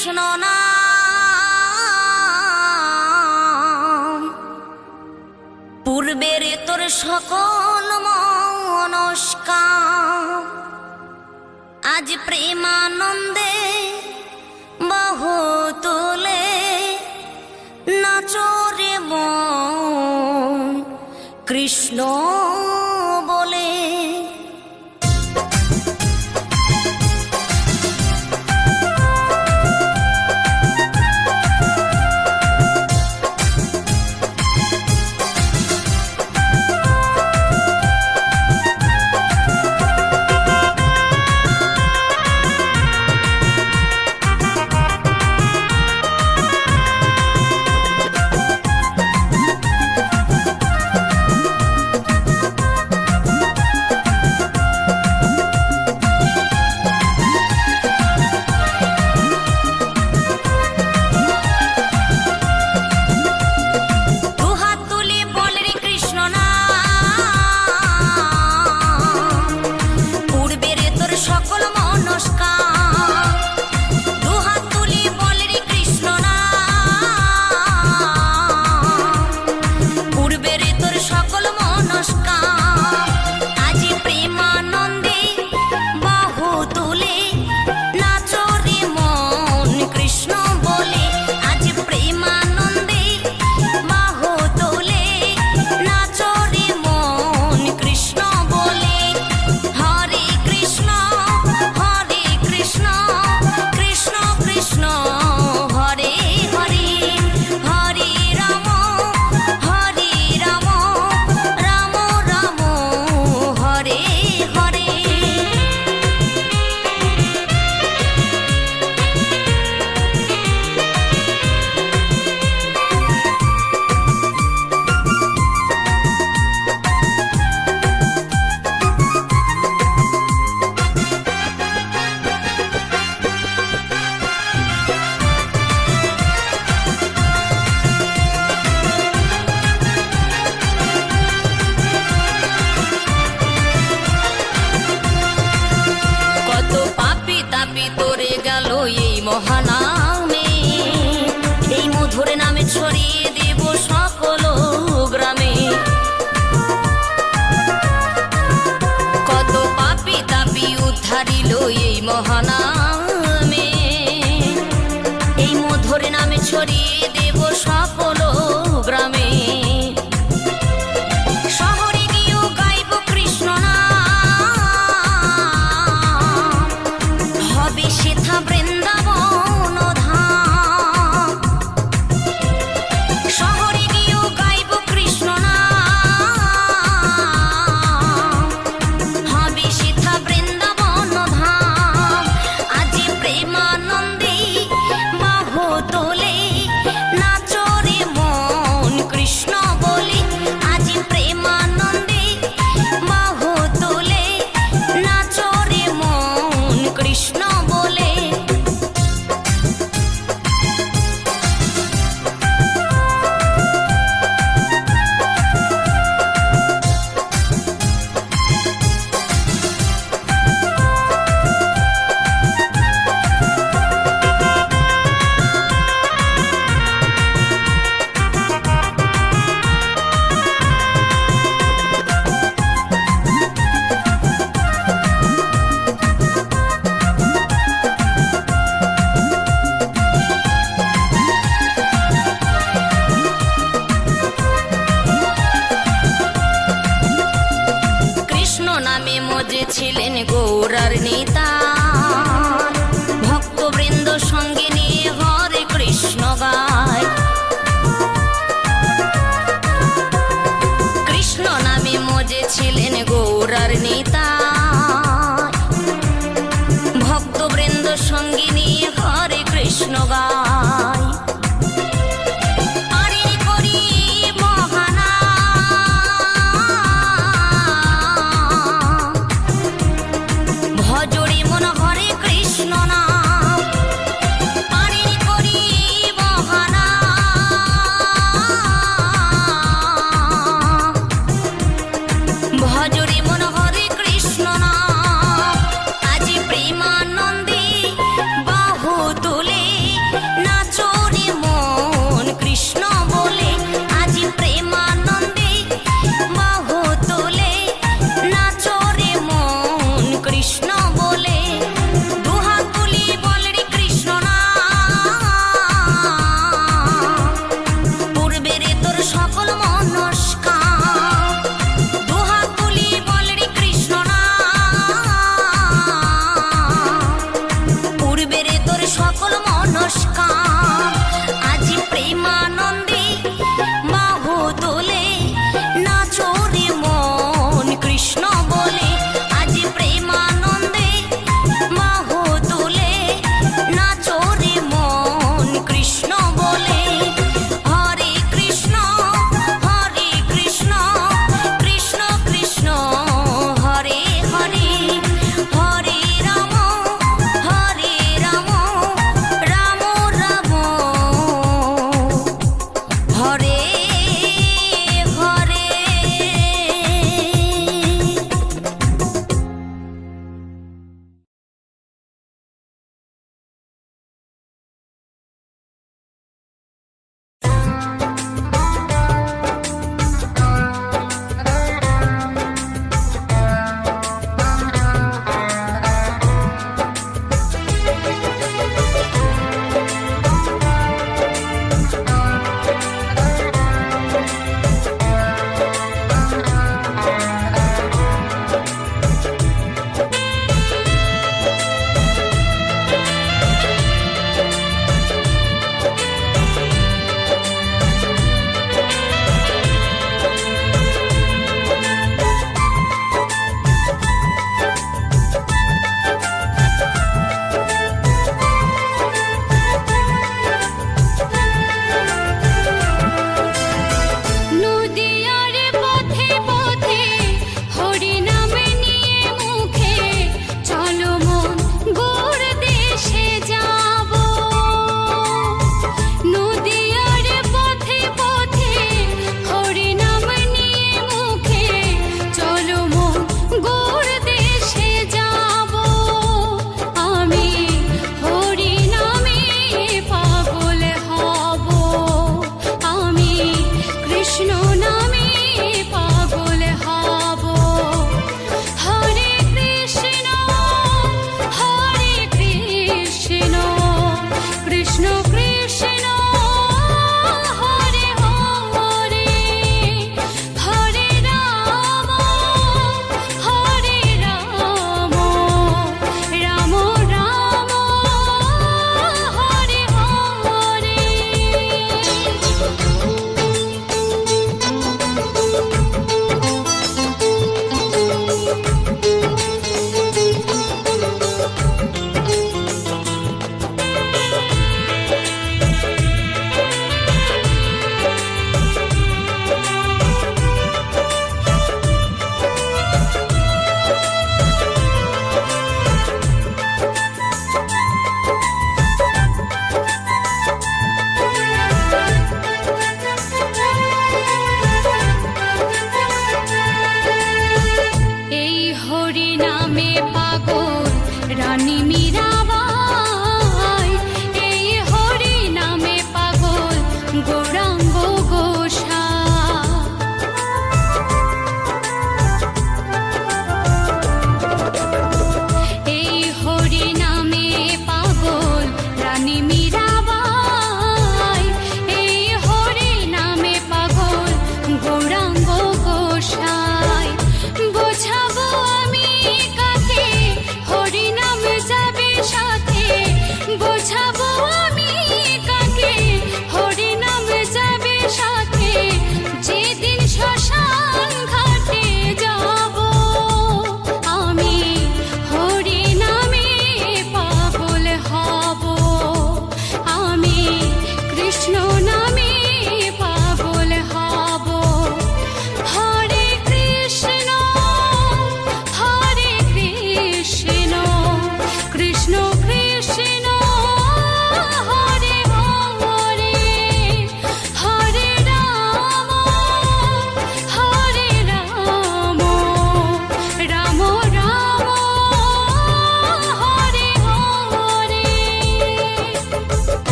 কৃষ্ণ নাম, পূর্বের তোর সকল মনস্কাম, আজ প্রেমানন্দে বাহু তুলে নাচরে মন কৃষ্ণ বলে। মহানামে এই মধুর নামে ছড়িয়ে দেব সকল গ্রামে। কত পাপী তাপী উদ্ধারিল এই মহানামে, এই মধুর নামে ছড়িয়ে দেব সকল গ্রামে। শহরে গিয়েও গাইব কৃষ্ণ নাম, হবে সেথা বৃন্দাবন ধাম। শহরে গিয়েও গাইব কৃষ্ণ নাম, হবে সেথা বৃন্দাবন ধাম। আজ প্রেমানন্দে বাহু তোলে নাচরে মন কৃষ্ণ বলে। আজ প্রেমানন্দে বাহু তোলে নাচরে মন কৃষ্ণ বলে। ছিলেন গৌরার নেতা, ভক্তবৃন্দ সঙ্গে নিয়ে হরে কৃষ্ণ গায়। কৃষ্ণ নামে মজে ছিলেন গৌরার নেতা, ভক্তবৃন্দ সঙ্গে নিয়ে হরে কৃষ্ণ গায়। ভজরে মন হরে কৃষ্ণ নাম, আজ প্রেমানন্দে বাহু তুলে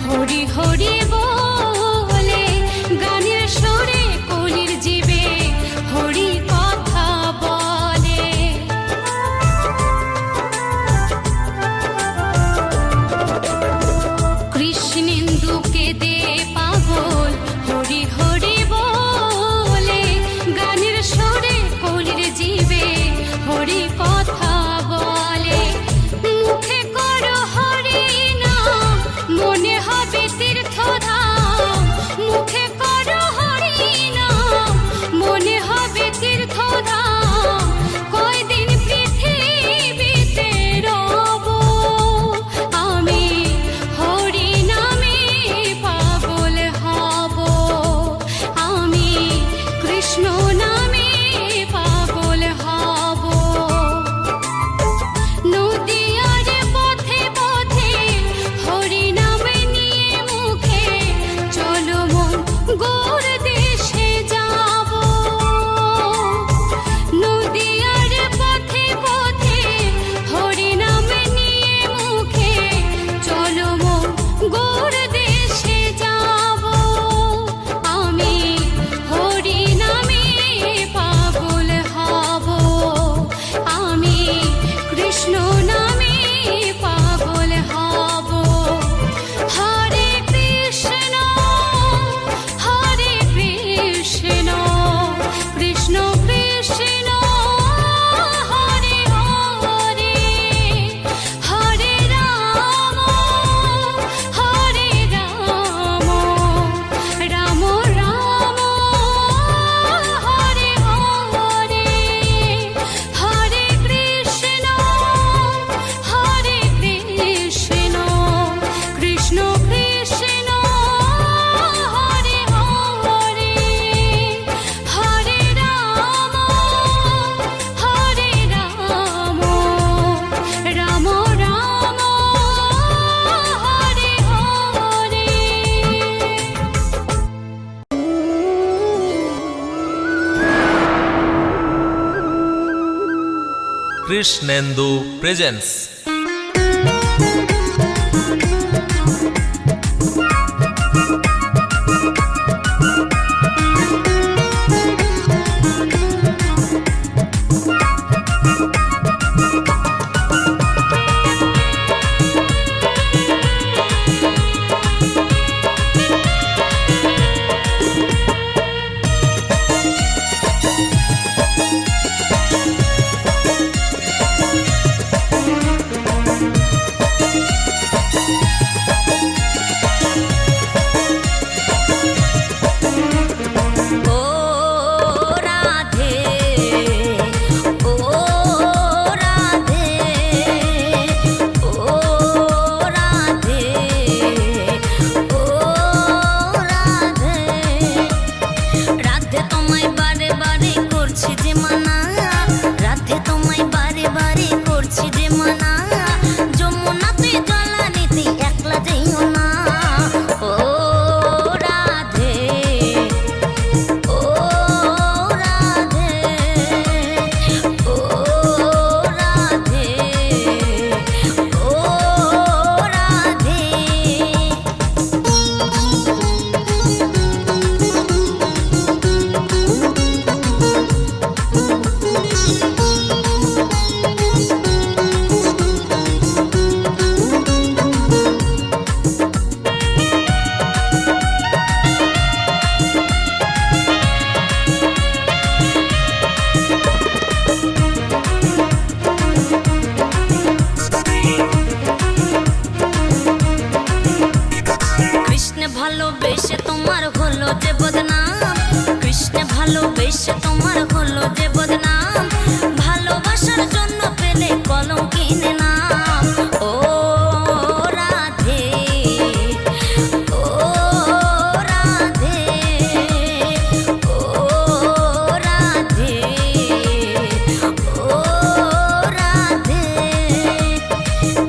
ঘরে ঘরে। কৃষ্ণেন্দু প্রেজেন্স। ভালোবেসে তোমার হলো যে বদনাম, কৃষ্ণ ভালোবেসে তোমার হলো যে বদনাম, ভালোবাসার জন্য পেলে কলঙ্কিনী নাম। ও রাধে, ও রাধে, ও রাধে, ও রাধে।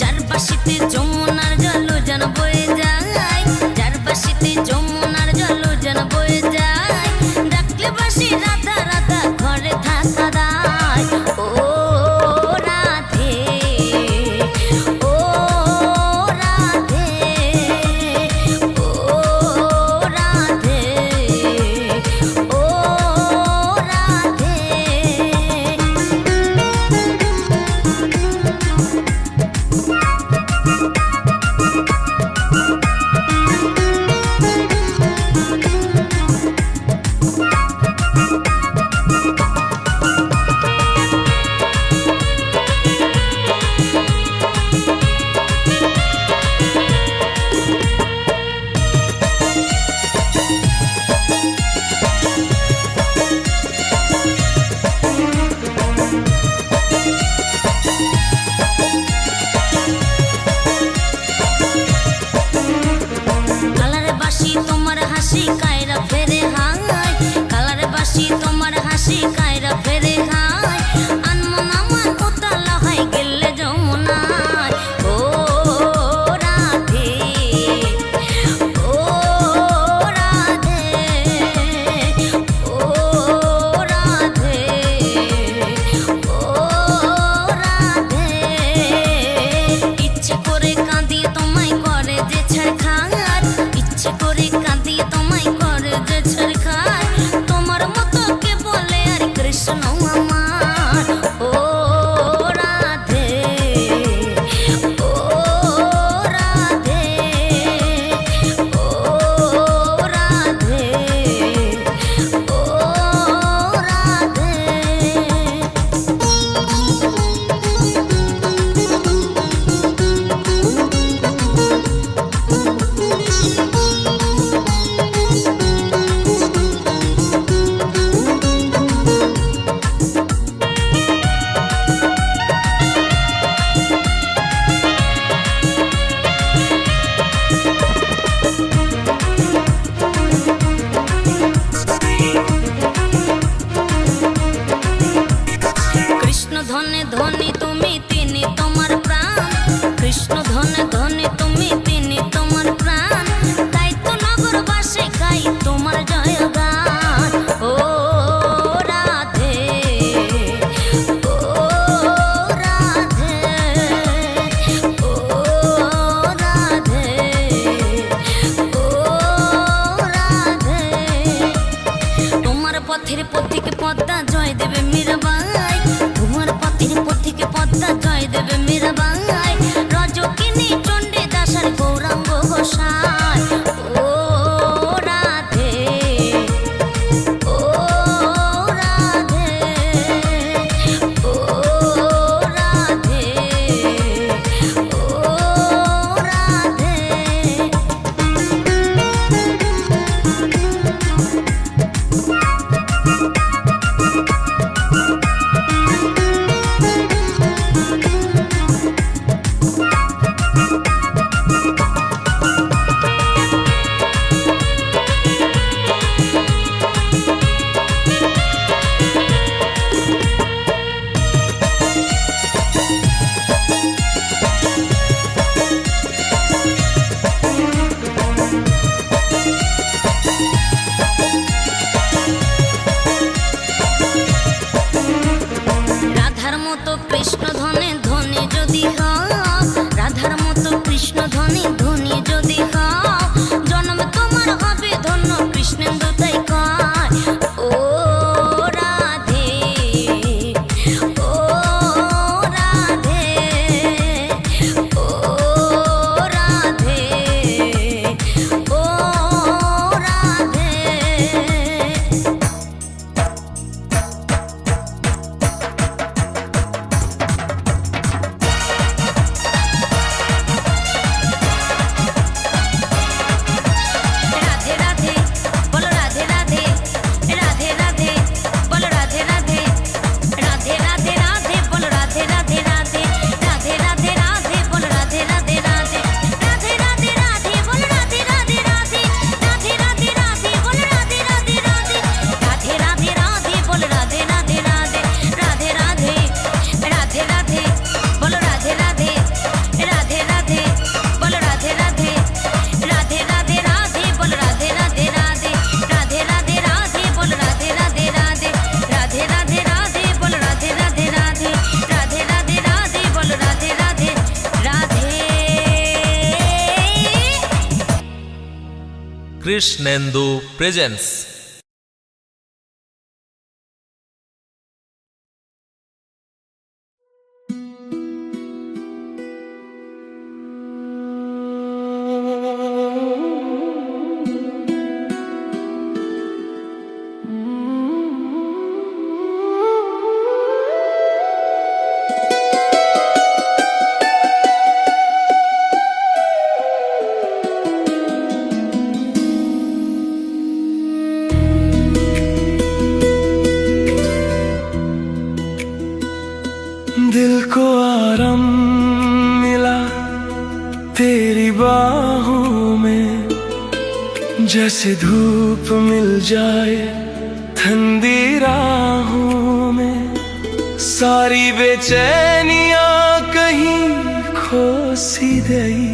যার বাসিতে যমুনার জল যেন বয়ে যায়, যার বাসিতে যমুনার জল যেন বয়ে যায়, ডাকলে বাসি রাধা রাধা ঘরে থাক পথের পথিকে পদ্মা জয় দেবে মীরাবাই, তোমার পথের পথিকে পদ্মা জয় দেবে মীরাবাই, রজকিনী চণ্ডী দাসার গৌরাঙ্গ গোসাই। ও রাধে, ও রাধে, ও রাধে, ও রাধে। রাধার মতো কৃষ্ণ ধনে ধনী যদি হও, রাধার মতো কৃষ্ণ ধনী ধনী যদি হও, জন্ম তোমার হবে ধন্য কৃষ্ণেন্দু তাই কয়। ও রাধে, ও রাধে, ও রাধে, ও রাধে। রাধে রাধে বলো রাধে রাধে, রাধে রাধে বলো রাধে রাধে, রাধে রাধে রাধে বলো রাধে রাধে রাধে, রাধে রাধে রাধে বলো রাধে রাধে রাধে, রাধে রাধে রাধে বলো রাধে রাধে রাধে, রাধে রাধে রাধে বলো রাধে রাধে রাধে, রাধে রাধে রাধে বলো রাধে রাধে রাধে, রাধে রাধে, রাধে রাধে বলো রাধে রাধে, রাধে রাধে বলো রাধে রাধে, রাধে রাধে রাধে বলো রাধে রাধে রাধে, রাধে রাধে রাধে বলো রাধে রাধে রাধে, রাধে রাধে রাধে বলো রাধে রাধে রাধে, রাধে রাধে রাধে বলো রাধে রাধে রাধে। কৃষ্ণেন্দু প্রেজেন্স। दिल को आराम मिला तेरी बाहों में, जैसे धूप मिल जाए ठंडी राहों में, सारी बेचैनियां कहीं खो सी गई,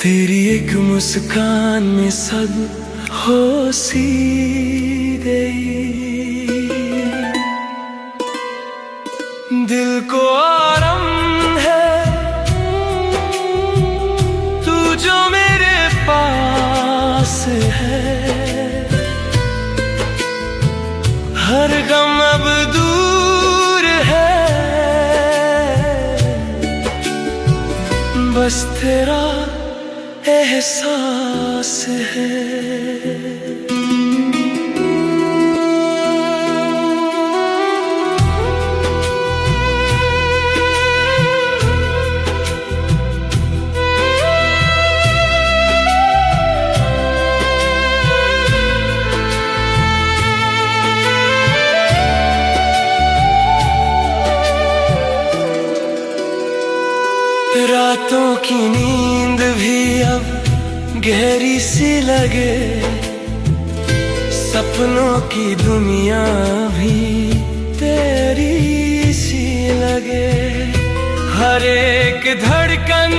तेरी एक मुस्कान में सब हो सी गई। दिल को आराम है तू जो मेरे पास है, हर गम अब दूर है, बस तेरा एहसास है। रातों की नींद भी अब गहरी सी लगे, सपनों की दुनिया भी तेरी सी लगे, हर एक धड़कन